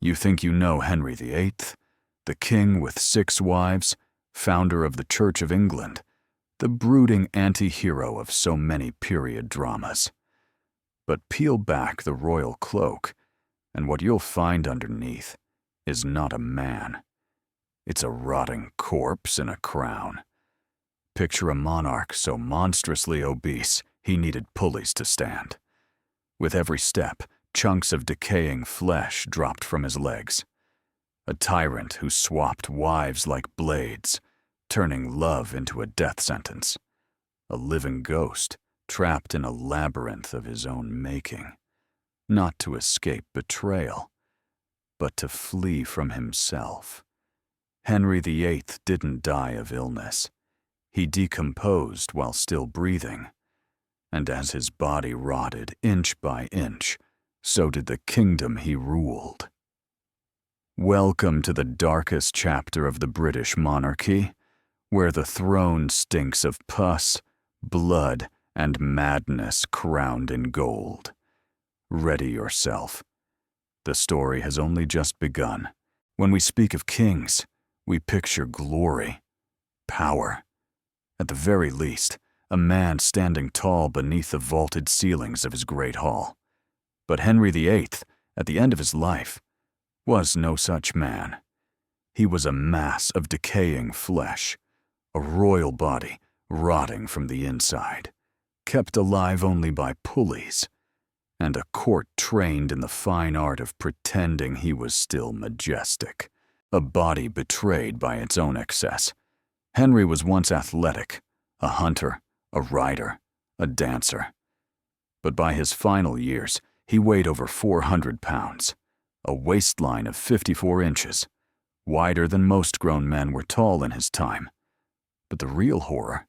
You think you know Henry VIII, the king with 6 wives, founder of the Church of England, the brooding anti-hero of so many period dramas. But peel back the royal cloak, and what you'll find underneath is not a man. It's a rotting corpse in a crown. Picture a monarch so monstrously obese he needed pulleys to stand. With every step, chunks of decaying flesh dropped from his legs. A tyrant who swapped wives like blades, turning love into a death sentence. A living ghost trapped in a labyrinth of his own making, not to escape betrayal, but to flee from himself. Henry VIII didn't die of illness. He decomposed while still breathing, and as his body rotted inch by inch, so did the kingdom he ruled. Welcome to the darkest chapter of the British monarchy, where the throne stinks of pus, blood, and madness crowned in gold. Ready yourself. The story has only just begun. When we speak of kings, we picture glory, power. At the very least, a man standing tall beneath the vaulted ceilings of his great hall. But Henry VIII, at the end of his life, was no such man. He was a mass of decaying flesh, a royal body rotting from the inside, kept alive only by pulleys, and a court trained in the fine art of pretending he was still majestic, a body betrayed by its own excess. Henry was once athletic, a hunter, a rider, a dancer. But by his final years, he weighed over 400 pounds, a waistline of 54 inches, wider than most grown men were tall in his time. But the real horror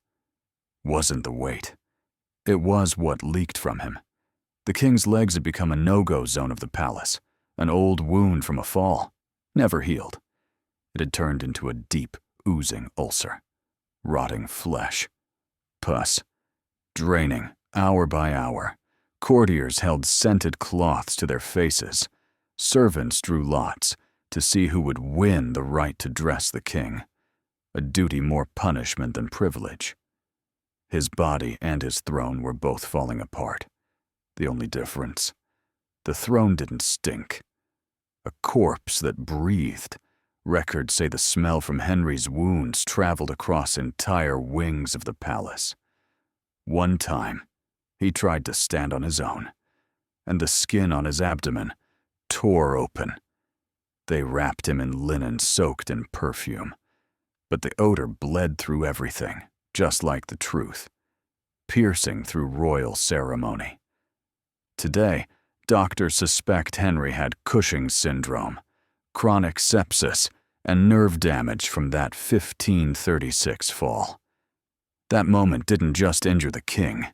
wasn't the weight. It was what leaked from him. The king's legs had become a no-go zone of the palace, an old wound from a fall, never healed. It had turned into a deep, oozing ulcer, rotting flesh, pus, draining hour by hour. Courtiers held scented cloths to their faces. Servants drew lots to see who would win the right to dress the king, a duty more punishment than privilege. His body and his throne were both falling apart. The only difference, the throne didn't stink. A corpse that breathed. Records say the smell from Henry's wounds traveled across entire wings of the palace. One time, he tried to stand on his own, and the skin on his abdomen tore open. They wrapped him in linen soaked in perfume, but the odor bled through everything, just like the truth, piercing through royal ceremony. Today, doctors suspect Henry had Cushing's syndrome, chronic sepsis, and nerve damage from that 1536 fall. That moment didn't just injure the king.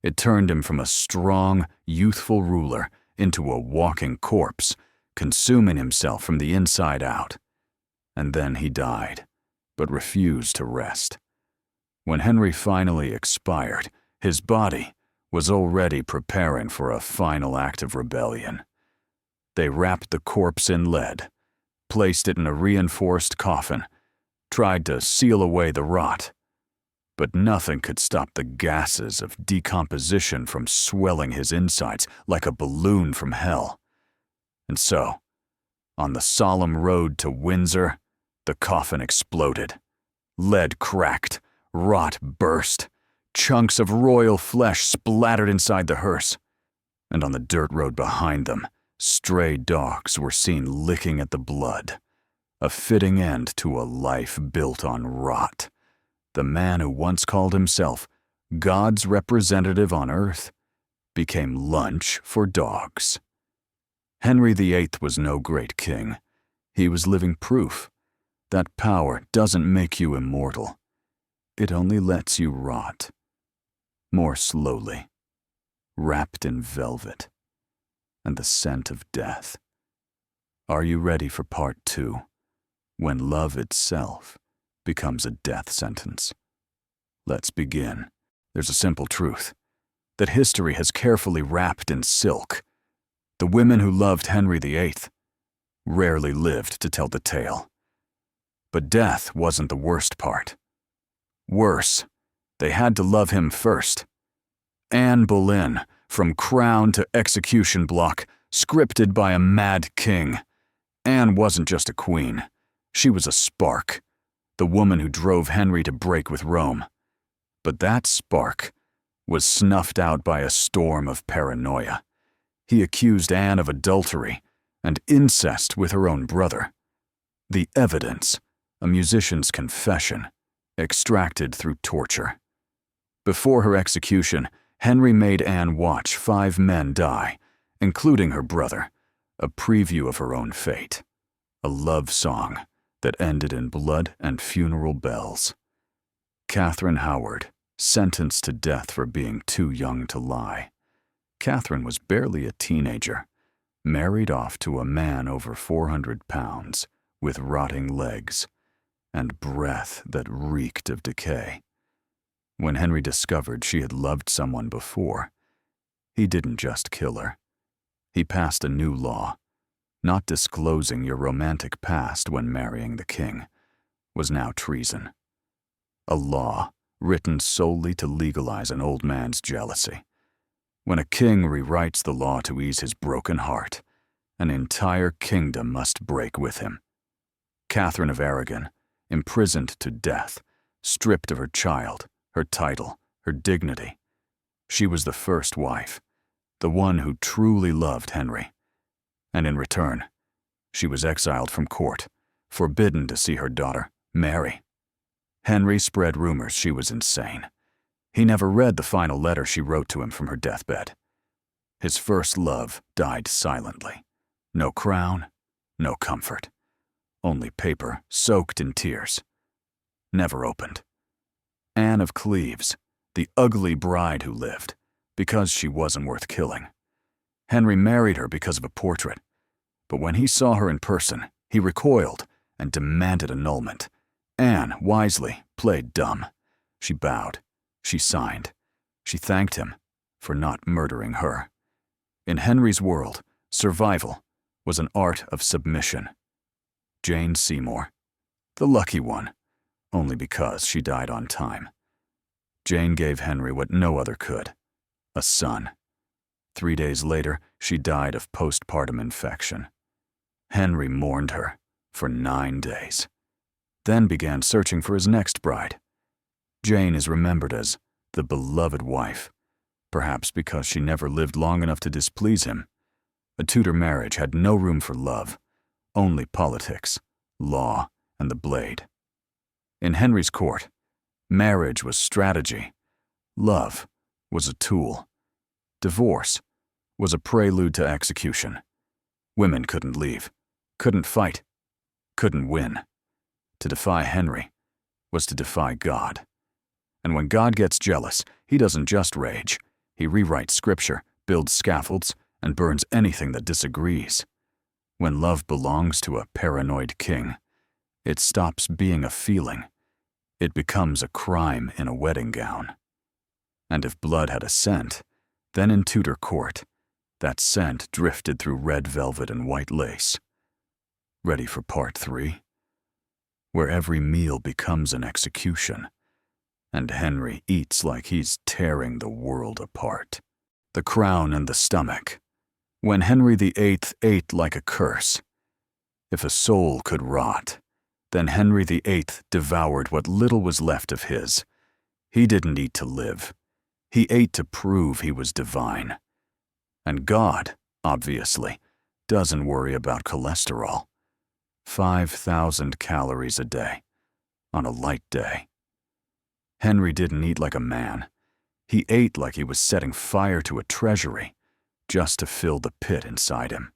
It turned him from a strong, youthful ruler into a walking corpse, consuming himself from the inside out. And then he died, but refused to rest. When Henry finally expired, his body was already preparing for a final act of rebellion. They wrapped the corpse in lead, placed it in a reinforced coffin, tried to seal away the rot. But nothing could stop the gases of decomposition from swelling his insides like a balloon from hell. And so, on the solemn road to Windsor, the coffin exploded. Lead cracked, rot burst, chunks of royal flesh splattered inside the hearse. And on the dirt road behind them, stray dogs were seen licking at the blood, a fitting end to a life built on rot. The man who once called himself God's representative on earth became lunch for dogs. Henry VIII was no great king. He was living proof that power doesn't make you immortal. It only lets you rot, more slowly, wrapped in velvet and the scent of death. Are you ready for part 2, when love itself becomes a death sentence? Let's begin. There's a simple truth that history has carefully wrapped in silk. The women who loved Henry VIII rarely lived to tell the tale. But death wasn't the worst part. Worse, they had to love him first. Anne Boleyn, from crown to execution block, scripted by a mad king. Anne wasn't just a queen. She was a spark, the woman who drove Henry to break with Rome. But that spark was snuffed out by a storm of paranoia. He accused Anne of adultery and incest with her own brother. The evidence, a musician's confession, extracted through torture. Before her execution, Henry made Anne watch 5 men die, including her brother, a preview of her own fate, a love song that ended in blood and funeral bells. Catherine Howard, sentenced to death for being too young to lie. Catherine was barely a teenager, married off to a man over 400 pounds, with rotting legs and breath that reeked of decay. When Henry discovered she had loved someone before, he didn't just kill her. He passed a new law. Not disclosing your romantic past when marrying the king was now treason. A law written solely to legalize an old man's jealousy. When a king rewrites the law to ease his broken heart, an entire kingdom must break with him. Catherine of Aragon, imprisoned to death, stripped of her child, her title, her dignity. She was the first wife, the one who truly loved Henry. And in return, she was exiled from court, forbidden to see her daughter, Mary. Henry spread rumors she was insane. He never read the final letter she wrote to him from her deathbed. His first love died silently. No crown, no comfort. Only paper soaked in tears. Never opened. Anne of Cleves, the ugly bride who lived, because she wasn't worth killing. Henry married her because of a portrait, but when he saw her in person, he recoiled and demanded annulment. Anne, wisely, played dumb. She bowed. She signed. She thanked him for not murdering her. In Henry's world, survival was an art of submission. Jane Seymour, the lucky one, only because she died on time. Jane gave Henry what no other could, a son. 3 days later, she died of postpartum infection. Henry mourned her for 9 days, then began searching for his next bride. Jane is remembered as the beloved wife, perhaps because she never lived long enough to displease him. A Tudor marriage had no room for love, only politics, law, and the blade. In Henry's court, marriage was strategy. Love was a tool. Divorce was a prelude to execution. Women couldn't leave, couldn't fight, couldn't win. To defy Henry was to defy God. And when God gets jealous, he doesn't just rage. He rewrites scripture, builds scaffolds, and burns anything that disagrees. When love belongs to a paranoid king, it stops being a feeling. It becomes a crime in a wedding gown. And if blood had a scent, then in Tudor court, that scent drifted through red velvet and white lace. Ready for part 3? Where every meal becomes an execution, and Henry eats like he's tearing the world apart. The crown and the stomach. When Henry VIII ate like a curse. If a soul could rot, then Henry VIII devoured what little was left of his. He didn't eat to live. He ate to prove he was divine. And God, obviously, doesn't worry about cholesterol. 5,000 calories a day, on a light day. Henry didn't eat like a man. He ate like he was setting fire to a treasury, just to fill the pit inside him.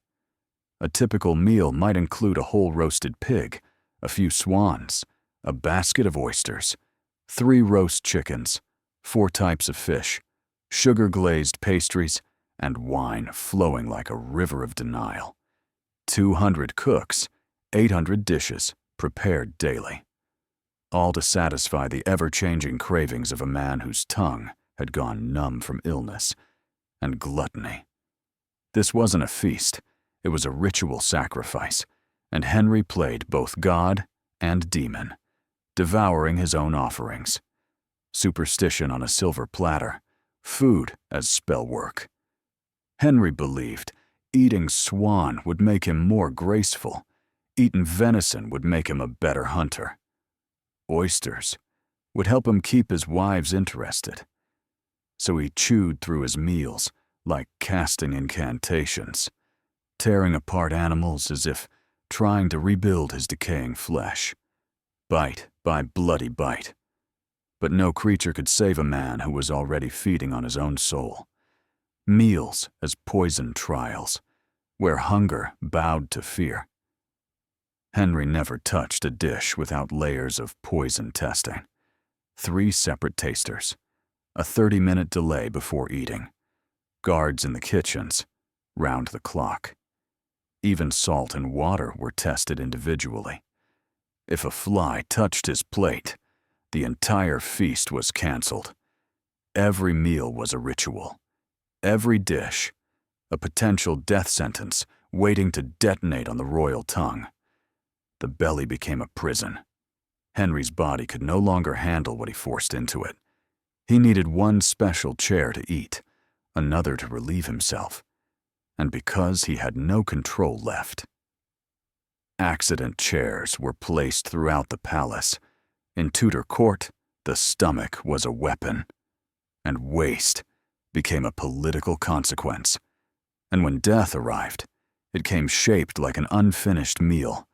A typical meal might include a whole roasted pig, a few swans, a basket of oysters, 3 roast chickens, 4 types of fish, sugar-glazed pastries, and wine flowing like a river of denial. 200 cooks, 800 dishes, prepared daily. All to satisfy the ever-changing cravings of a man whose tongue had gone numb from illness and gluttony. This wasn't a feast, it was a ritual sacrifice, and Henry played both God and demon, devouring his own offerings. Superstition on a silver platter, food as spell work. Henry believed eating swan would make him more graceful, eating venison would make him a better hunter. Oysters would help him keep his wives interested. So he chewed through his meals like casting incantations, tearing apart animals as if trying to rebuild his decaying flesh, bite by bloody bite. But no creature could save a man who was already feeding on his own soul. Meals as poison trials, where hunger bowed to fear. Henry never touched a dish without layers of poison testing. 3 separate tasters, a 30-minute delay before eating, guards in the kitchens, round the clock. Even salt and water were tested individually. If a fly touched his plate, the entire feast was canceled. Every meal was a ritual. Every dish, a potential death sentence waiting to detonate on the royal tongue. The belly became a prison. Henry's body could no longer handle what he forced into it. He needed one special chair to eat, another to relieve himself, and because he had no control left. Accident chairs were placed throughout the palace. In Tudor court, the stomach was a weapon, and waste became a political consequence. And when death arrived, it came shaped like an unfinished meal,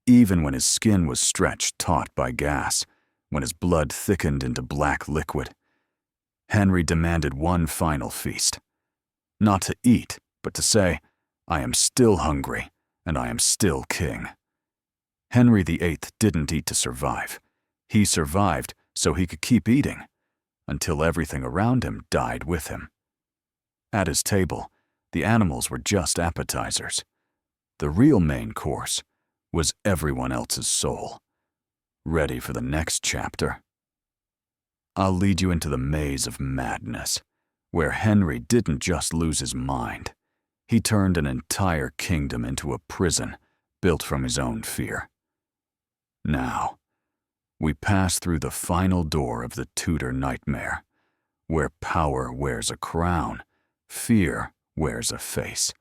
even when his skin was stretched taut by gas, when his blood thickened into black liquid. Henry demanded one final feast. Not to eat, but to say, "I am still hungry, and I am still king." Henry VIII didn't eat to survive. He survived so he could keep eating, until everything around him died with him. At his table, the animals were just appetizers. The real main course was everyone else's soul. Ready for the next chapter? I'll lead you into the maze of madness, where Henry didn't just lose his mind. He turned an entire kingdom into a prison built from his own fear. Now, we pass through the final door of the Tudor nightmare, where power wears a crown, fear wears a face,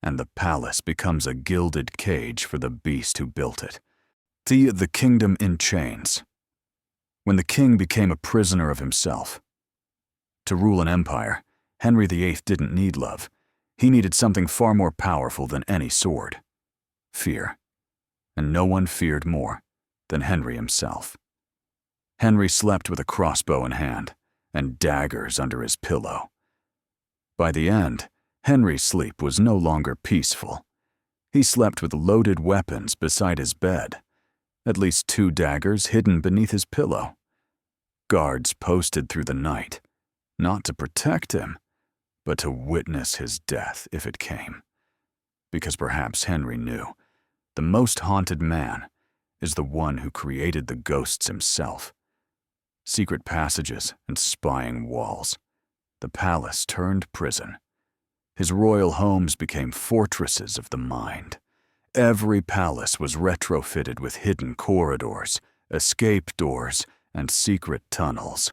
and the palace becomes a gilded cage for the beast who built it. The kingdom in chains. When the king became a prisoner of himself. To rule an empire, Henry VIII didn't need love. He needed something far more powerful than any sword. Fear. And no one feared more than Henry himself. Henry slept with a crossbow in hand and daggers under his pillow. By the end, Henry's sleep was no longer peaceful. He slept with loaded weapons beside his bed, at least 2 daggers hidden beneath his pillow. Guards posted through the night, not to protect him, but to witness his death if it came. Because perhaps Henry knew, the most haunted man is the one who created the ghosts himself. Secret passages and spying walls. The palace turned prison. His royal homes became fortresses of the mind. Every palace was retrofitted with hidden corridors, escape doors, and secret tunnels,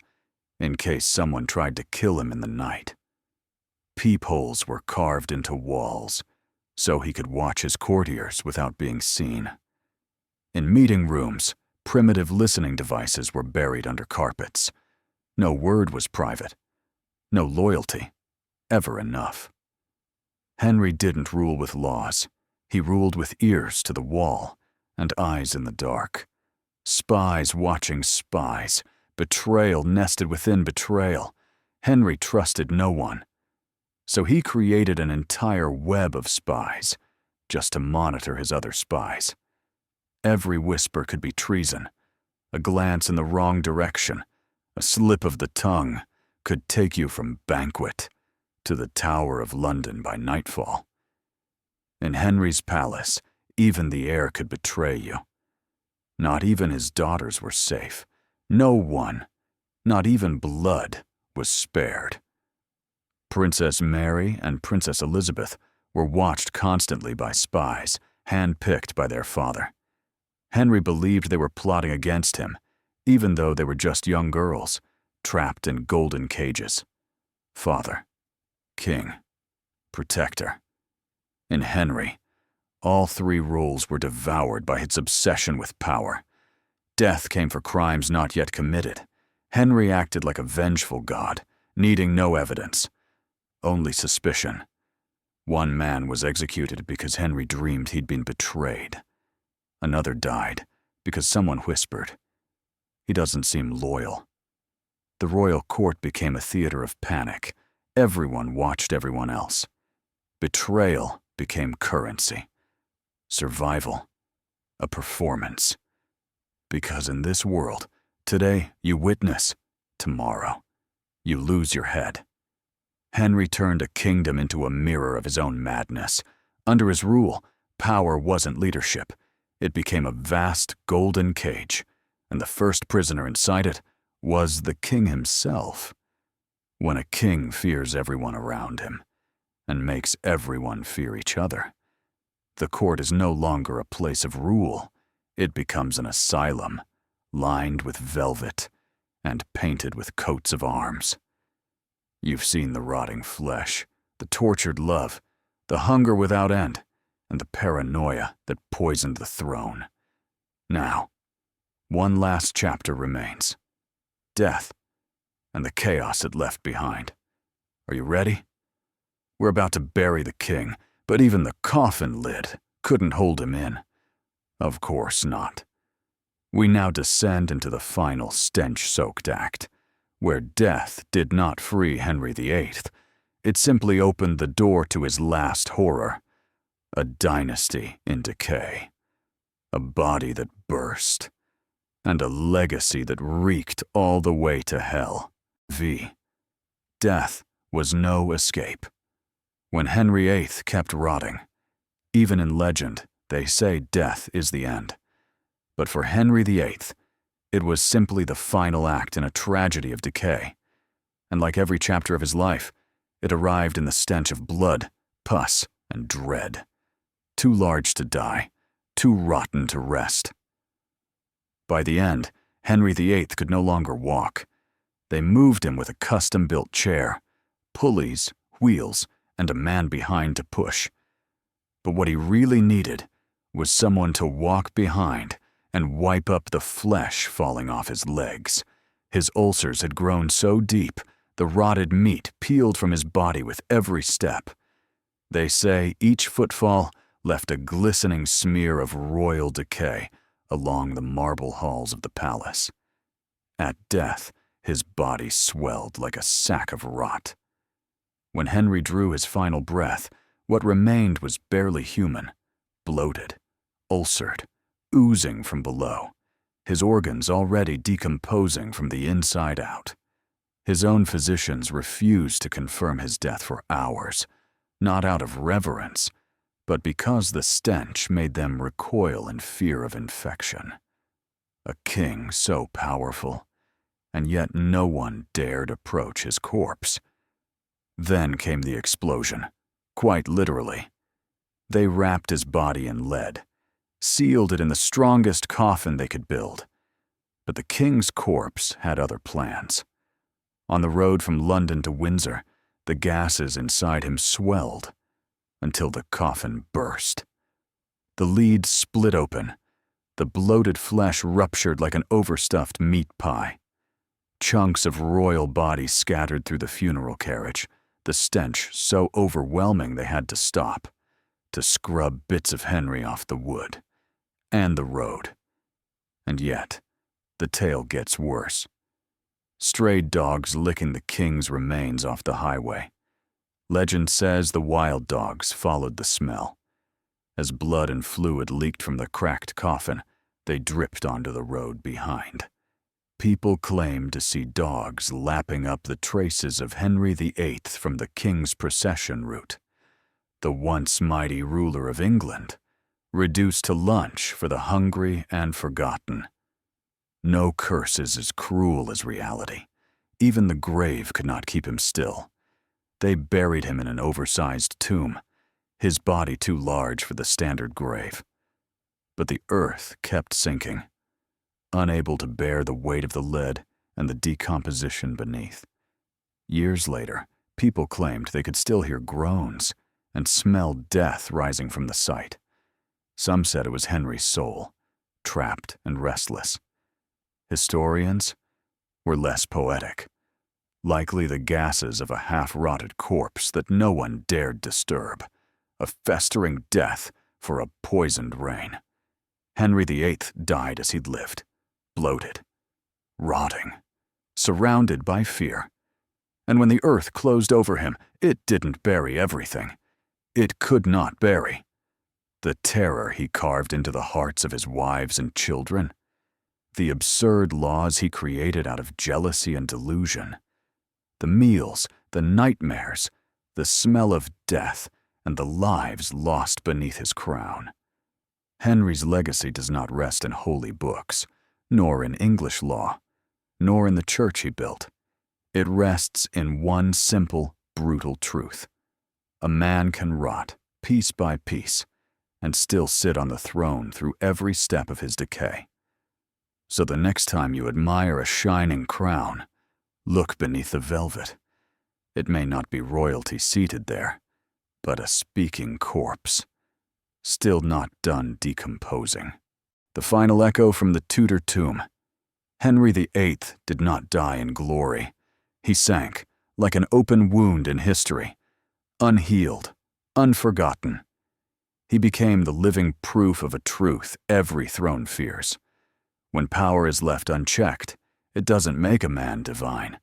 in case someone tried to kill him in the night. Peepholes were carved into walls, so he could watch his courtiers without being seen. In meeting rooms, primitive listening devices were buried under carpets. No word was private. No loyalty, ever enough. Henry didn't rule with laws. He ruled with ears to the wall and eyes in the dark. Spies watching spies, betrayal nested within betrayal. Henry trusted no one. So he created an entire web of spies, just to monitor his other spies. Every whisper could be treason. A glance in the wrong direction, a slip of the tongue, could take you from banquet to the Tower of London by nightfall. In Henry's palace, even the air could betray you. Not even his daughters were safe. No one, not even blood, was spared. Princess Mary and Princess Elizabeth were watched constantly by spies, handpicked by their father. Henry believed they were plotting against him, even though they were just young girls, trapped in golden cages. Father, king, protector. In Henry, all three roles were devoured by his obsession with power. Death came for crimes not yet committed. Henry acted like a vengeful god, needing no evidence, only suspicion. One man was executed because Henry dreamed he'd been betrayed. Another died because someone whispered, "He doesn't seem loyal." The royal court became a theater of panic. Everyone watched everyone else. Betrayal became currency. Survival, a performance. Because in this world, today you witness, tomorrow you lose your head. Henry turned a kingdom into a mirror of his own madness. Under his rule, power wasn't leadership. It became a vast golden cage, and the first prisoner inside it was the king himself. When a king fears everyone around him, and makes everyone fear each other, the court is no longer a place of rule. It becomes an asylum, lined with velvet and painted with coats of arms. You've seen the rotting flesh, the tortured love, the hunger without end, and the paranoia that poisoned the throne. Now, one last chapter remains. Death, and the chaos it left behind. Are you ready? We're about to bury the king, but even the coffin lid couldn't hold him in. Of course not. We now descend into the final stench-soaked act, where death did not free Henry VIII. It simply opened the door to his last horror, a dynasty in decay, a body that burst, and a legacy that reeked all the way to hell. Death was no escape. When Henry VIII kept rotting, even in legend, they say death is the end. But for Henry VIII, it was simply the final act in a tragedy of decay. And like every chapter of his life, it arrived in the stench of blood, pus, and dread. Too large to die, too rotten to rest. By the end, Henry VIII could no longer walk. They moved him with a custom-built chair, pulleys, wheels, and a man behind to push. But what he really needed was someone to walk behind and wipe up the flesh falling off his legs. His ulcers had grown so deep, the rotted meat peeled from his body with every step. They say each footfall left a glistening smear of royal decay along the marble halls of the palace. At death, his body swelled like a sack of rot. When Henry drew his final breath, what remained was barely human, bloated, ulcered, oozing from below, his organs already decomposing from the inside out. His own physicians refused to confirm his death for hours, not out of reverence, but because the stench made them recoil in fear of infection. A king so powerful, and yet no one dared approach his corpse. Then came the explosion, quite literally. They wrapped his body in lead, sealed it in the strongest coffin they could build. But the king's corpse had other plans. On the road from London to Windsor, the gases inside him swelled until the coffin burst. The lead split open. The bloated flesh ruptured like an overstuffed meat pie. Chunks of royal body scattered through the funeral carriage, the stench so overwhelming they had to stop, to scrub bits of Henry off the wood and the road. And yet, the tale gets worse. Strayed dogs licking the king's remains off the highway. Legend says the wild dogs followed the smell. As blood and fluid leaked from the cracked coffin, they dripped onto the road behind. People claimed to see dogs lapping up the traces of Henry VIII from the king's procession route. The once mighty ruler of England, reduced to lunch for the hungry and forgotten. No curse is as cruel as reality. Even the grave could not keep him still. They buried him in an oversized tomb. his body too large for the standard grave. But the earth kept sinking, unable to bear the weight of the lead and the decomposition beneath. Years later, people claimed they could still hear groans and smell death rising from the site. Some said it was Henry's soul, trapped and restless. Historians were less poetic, likely the gases of a half-rotted corpse that no one dared disturb, a festering death for a poisoned rain. Henry VIII died as he'd lived, bloated, rotting, surrounded by fear. And when the earth closed over him, it didn't bury everything. It could not bury the terror he carved into the hearts of his wives and children, the absurd laws he created out of jealousy and delusion, the meals, the nightmares, the smell of death, and the lives lost beneath his crown. Henry's legacy does not rest in holy books, nor in English law, nor in the church he built. It rests in one simple, brutal truth. A man can rot, piece by piece, and still sit on the throne through every step of his decay. So the next time you admire a shining crown, look beneath the velvet. It may not be royalty seated there, but a speaking corpse, still not done decomposing. The final echo from the Tudor tomb. Henry VIII did not die in glory. He sank, like an open wound in history, unhealed, unforgotten. He became the living proof of a truth every throne fears. When power is left unchecked, it doesn't make a man divine.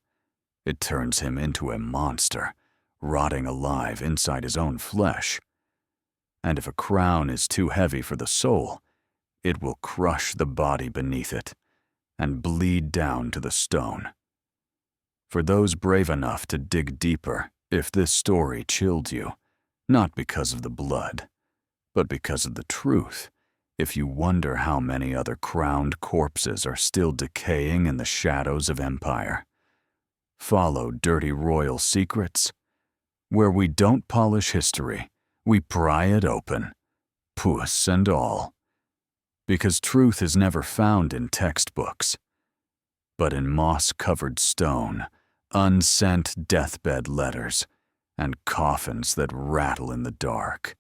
It turns him into a monster, rotting alive inside his own flesh. And if a crown is too heavy for the soul, it will crush the body beneath it and bleed down to the stone. For those brave enough to dig deeper, if this story chilled you, not because of the blood, but because of the truth, if you wonder how many other crowned corpses are still decaying in the shadows of empire, follow Dirty Royal Secrets, where we don't polish history, we pry it open, puss and all. Because truth is never found in textbooks, but in moss-covered stone, unsent deathbed letters, and coffins that rattle in the dark.